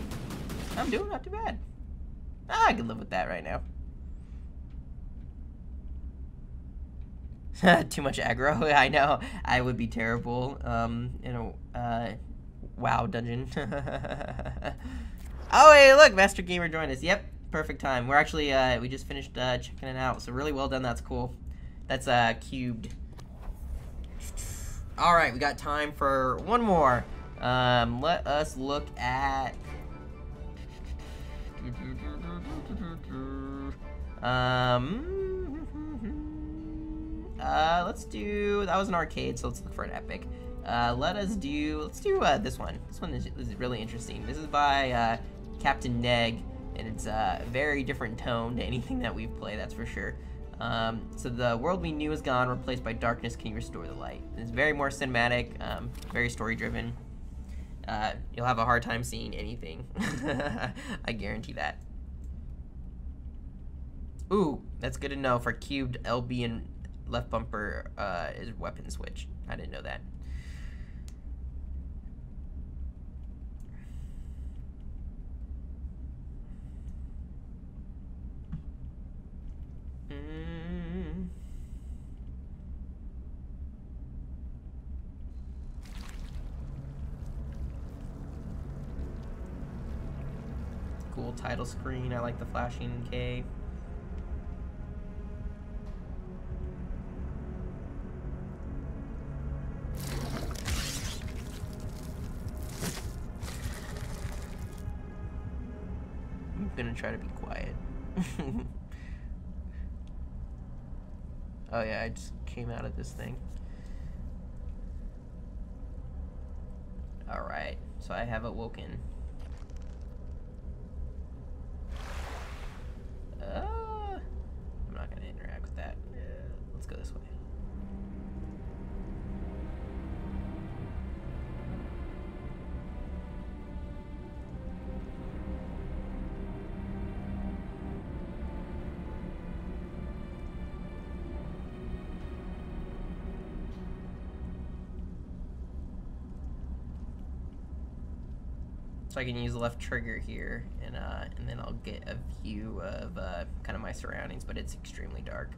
I'm doing not too bad. I can live with that right now. Too much aggro. I know. I would be terrible in a WoW dungeon. Oh, hey, look, Master Gamer joined us. Yep, perfect time. We're actually we just finished checking it out, so really well done. That's cool. That's cubed. All right, we got time for one more. Let us look at. Let's do, that was an arcade, so let's look for an epic. Let's do this one. This one is really interesting. This is by Captain Neg, and it's a very different tone to anything that we've played, that's for sure. So the world we knew is gone, replaced by darkness, can you restore the light? It's very more cinematic, very story driven. You'll have a hard time seeing anything. I guarantee that. Ooh, that's good to know. For cubed, LB and left bumper is weapon switch. I didn't know that. Cool title screen. I like the flashing K. I'm gonna try to be quiet. Oh yeah, I just came out of this thing. Alright, so I have awoken. I'm not gonna interact with that. Let's go this way. So I can use the left trigger here, and then I'll get a view of kind of my surroundings, but it's extremely dark.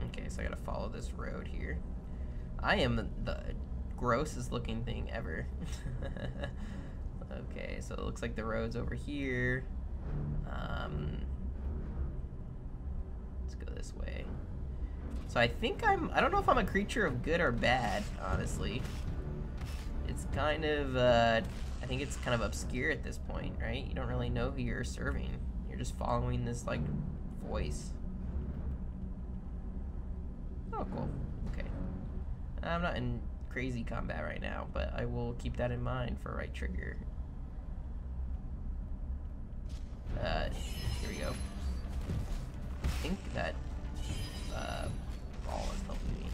Okay, so I gotta follow this road here. I am the grossest looking thing ever. Okay, so it looks like the road's over here. Let's go this way. So I think I don't know if I'm a creature of good or bad, honestly. It's kind of, I think it's kind of obscure at this point, right? You don't really know who you're serving. You're just following this, like, voice. Oh, cool. Okay. I'm not in crazy combat right now, but I will keep that in mind for right trigger. Here we go. I think that ball is helping me.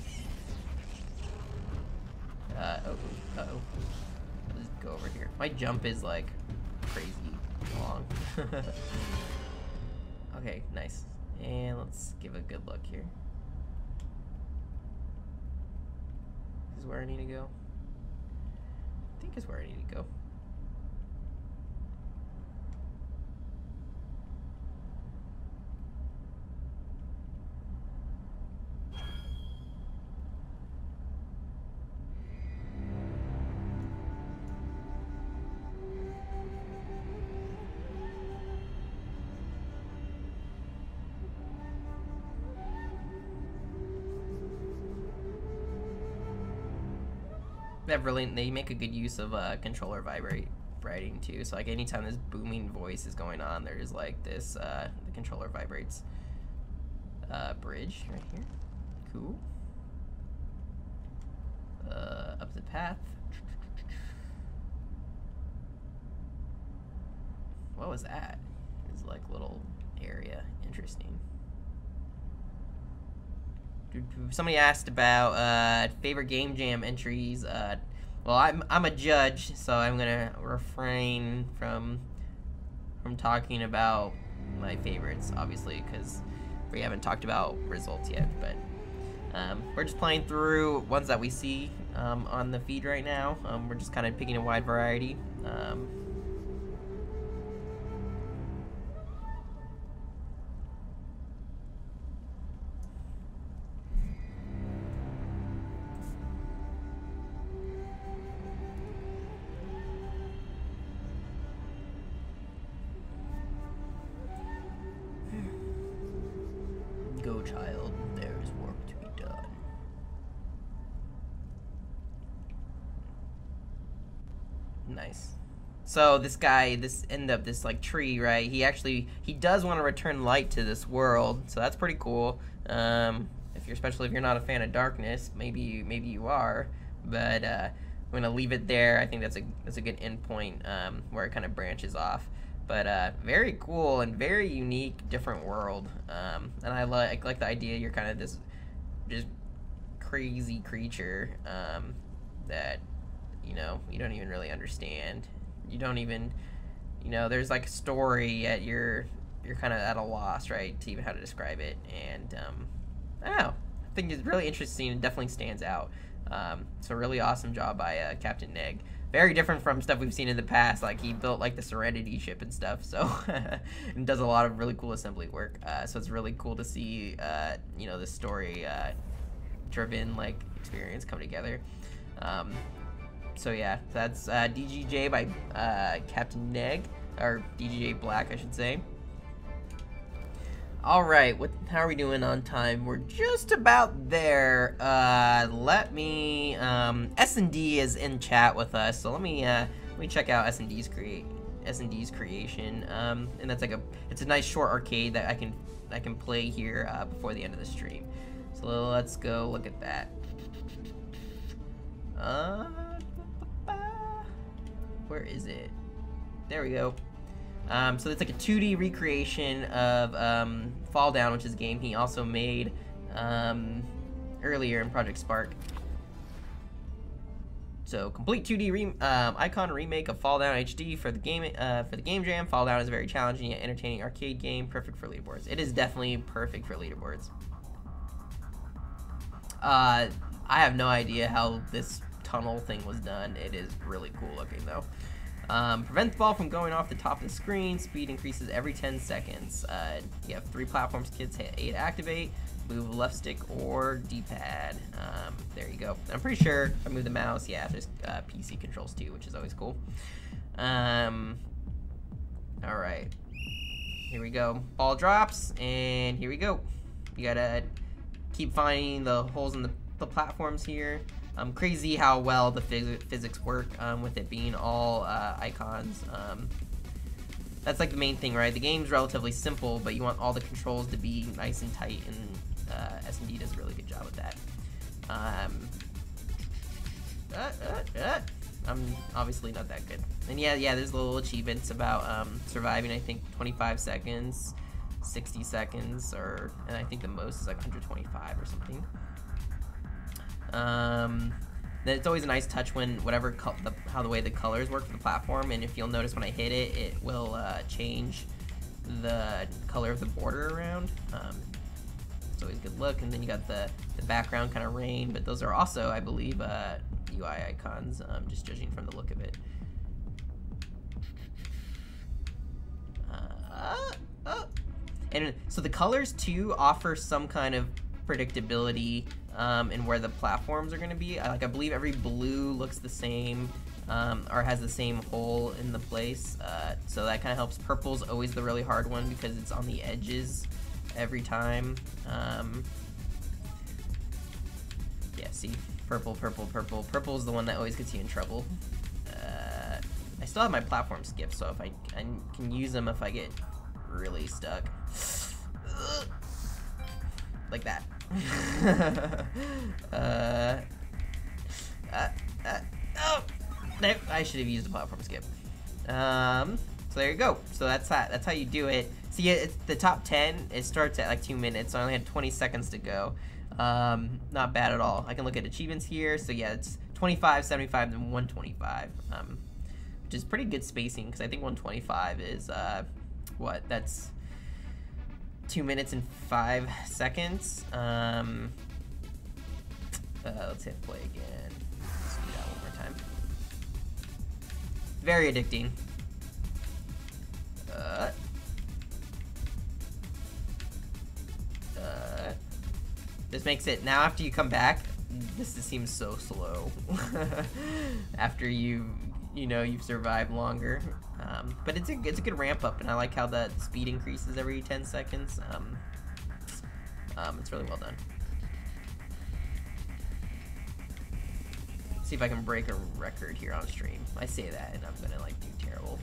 Uh-oh. I'll just go over here. My jump is like crazy long. Okay, nice. And let's give a good look here. This is where I need to go. I think is where I need to go. They make a good use of controller vibrating too. So like anytime this booming voice is going on, there's like this the controller vibrates. Bridge right here. Cool. Up the path. What was that? It's like little area. Interesting. Somebody asked about favorite game jam entries. Well, I'm a judge, so I'm gonna refrain from talking about my favorites, obviously, because we haven't talked about results yet. But we're just playing through ones that we see on the feed right now. We're just kind of picking a wide variety. Go, child, there's work to be done. Nice. So this guy, this like tree, right? He does want to return light to this world, so that's pretty cool. Especially if you're not a fan of darkness, maybe you are, but I'm gonna leave it there. I think that's a good endpoint where it kind of branches off. But very cool and very unique, different world. And I like the idea you're kind of this just crazy creature that you don't even really understand. You don't even there's like a story, yet you're kind of at a loss, right, to even how to describe it. And I don't know, I think it's really interesting and definitely stands out. So really awesome job by Captain Neg. Very different from stuff we've seen in the past. Like he built like the Serenity ship and stuff, so and does a lot of really cool assembly work. So it's really cool to see the story driven like experience come together. So yeah, that's DGJ by Captain Neg, or DGJ Black, I should say. All right, how are we doing on time? We're just about there. Let me S&D is in chat with us, so let me check out S&D's creation. And that's like it's a nice short arcade that I can play here before the end of the stream. So let's go look at that. Where is it? There we go. So it's like a 2D recreation of FallDown, which is a game he also made earlier in Project Spark. So complete 2D icon remake of FallDown HD for the game jam. FallDown is a very challenging yet entertaining arcade game, perfect for leaderboards. It is definitely perfect for leaderboards. I have no idea how this tunnel thing was done. It is really cool looking though. Prevent the ball from going off the top of the screen. Speed increases every 10 seconds. You have 3 platforms, kids hit A to activate. Move left stick or D-pad. There you go. I'm pretty sure if I move the mouse, yeah, there's PC controls too, which is always cool. Alright. Here we go. Ball drops, and here we go. You gotta keep finding the holes in the platforms here. Crazy how well the physics work with it being all icons. That's like the main thing, right? The game's relatively simple, but you want all the controls to be nice and tight, and S&D does a really good job with that. I'm obviously not that good. And yeah, there's little achievements about surviving, I think, 25 seconds, 60 seconds, and I think the most is like 125 or something. Then it's always a nice touch when how the way the colors work for the platform, and if you'll notice when I hit it, it will change the color of the border around. It's always a good look. And then you got the background kind of rain, but those are also, I believe, UI icons, just judging from the look of it. And so the colors too offer some kind of predictability in where the platforms are going to be. I believe every blue looks the same, or has the same hole in the place, so that kind of helps. Purple's always the really hard one because it's on the edges every time. Yeah, see, purple. Purple is the one that always gets you in trouble. I still have my platform skip, so if I can use them if I get really stuck. Like that. Oh, nope, I should have used the platform skip. So there you go. So that's how you do it. See, it's the top 10. It starts at like 2 minutes. So I only had 20 seconds to go. Not bad at all. I can look at achievements here. So yeah, it's 25, 75, and 125. Which is pretty good spacing because I think 125 is what? That's 2 minutes and 5 seconds. Let's hit play again. Let's do that one more time. Very addicting. This makes it, now after you come back, this just seems so slow. After you've survived longer. But it's a good ramp up, and I like how the speed increases every 10 seconds. It's really well done. See if I can break a record here on stream. I say that and I'm gonna like do terrible.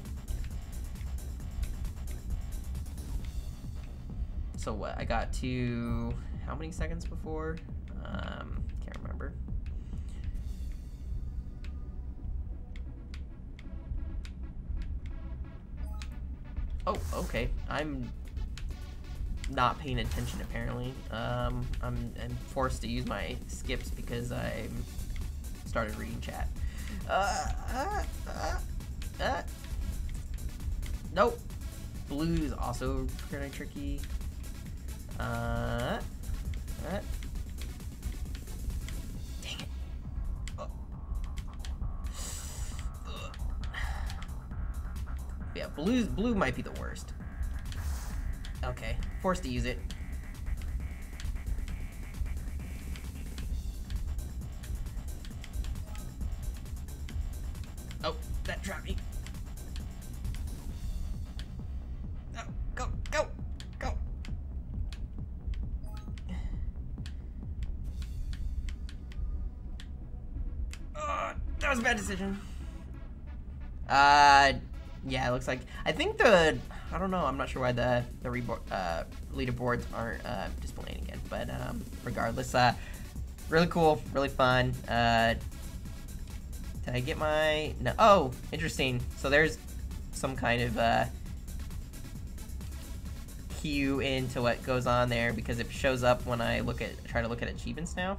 So what, I got to how many seconds before? Can't remember. Oh, okay. I'm not paying attention apparently. I'm forced to use my skips because I started reading chat. Nope. Blue is also kind of tricky. Dang it. Oh. Yeah, blue might be the worst. Okay, forced to use it. Oh, that trapped me. Oh, go, go, go. That was a bad decision. Yeah, it looks like, I think I don't know, I'm not sure why the leaderboards aren't displaying again, but regardless, really cool, really fun. Did I get my, no, oh, interesting. So there's some kind of cue into what goes on there because it shows up when I try to look at achievements now.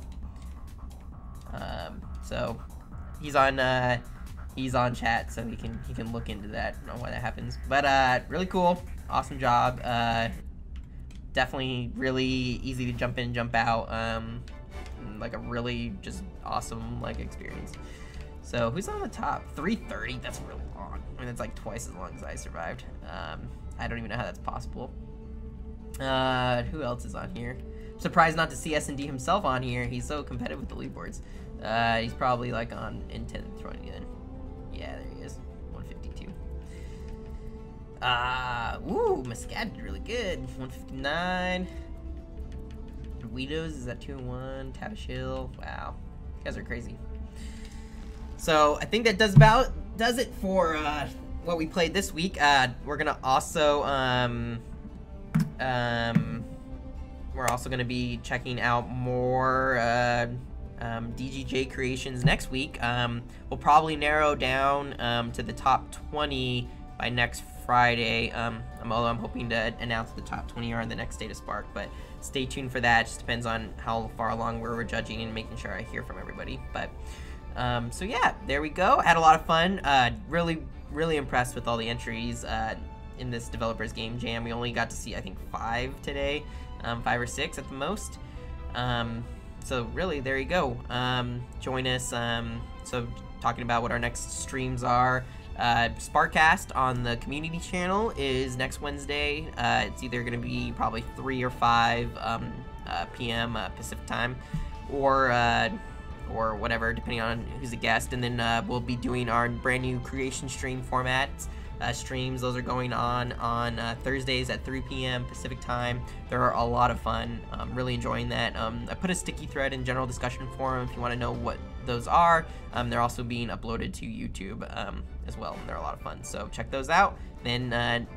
So he's on chat, so he can look into that. I don't know why that happens, but really cool, awesome job. Definitely really easy to jump in, jump out. Like a really just awesome like experience. So who's on the top? 330. That's really long. I mean, that's like twice as long as I survived. I don't even know how that's possible. Who else is on here? I'm surprised not to see S&D himself on here. He's so competitive with the leaderboards. He's probably like on in 10 and 20 then. Yeah, there he is. 152. Ooh, Muscat did really good. 159. Guidos is at 2-1. Tavish Hill. Wow. You guys are crazy. So I think that does it for what we played this week. We're gonna also we're also gonna be checking out more DGJ creations next week. We'll probably narrow down to the top 20 by next Friday. Although I'm hoping to announce the top 20 are on the next State of Spark, but stay tuned for that. It just depends on how far along we're judging and making sure I hear from everybody. But So yeah, there we go. Had a lot of fun. Really impressed with all the entries in this developers game jam. We only got to see, I think, 5 today, 5 or 6 at the most. So really, there you go. Join us. So talking about what our next streams are. Sparkcast on the community channel is next Wednesday. It's either going to be probably 3 or 5 p.m. Pacific time, or whatever, depending on who's a guest. And then we'll be doing our brand new creation stream format streams. Those are going on Thursdays at 3 p.m. Pacific time. They're a lot of fun. I'm really enjoying that. I put a sticky thread in general discussion forum if you want to know what those are. They're also being uploaded to YouTube as well. They're a lot of fun, so check those out. Then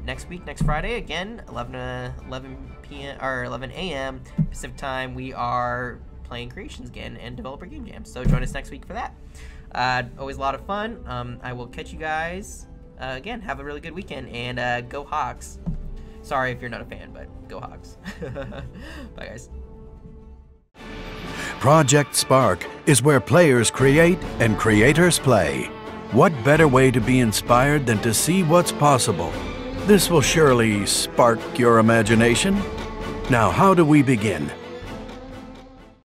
next Friday, again, 11 p.m. or 11 a.m. Pacific time, we are playing Creations again and Developer Game Jam. So join us next week for that. Always a lot of fun. I will catch you guys again. Have a really good weekend, and go Hawks. Sorry if you're not a fan, but go Hawks. Bye, guys. Project Spark is where players create and creators play. What better way to be inspired than to see what's possible? This will surely spark your imagination. Now, how do we begin?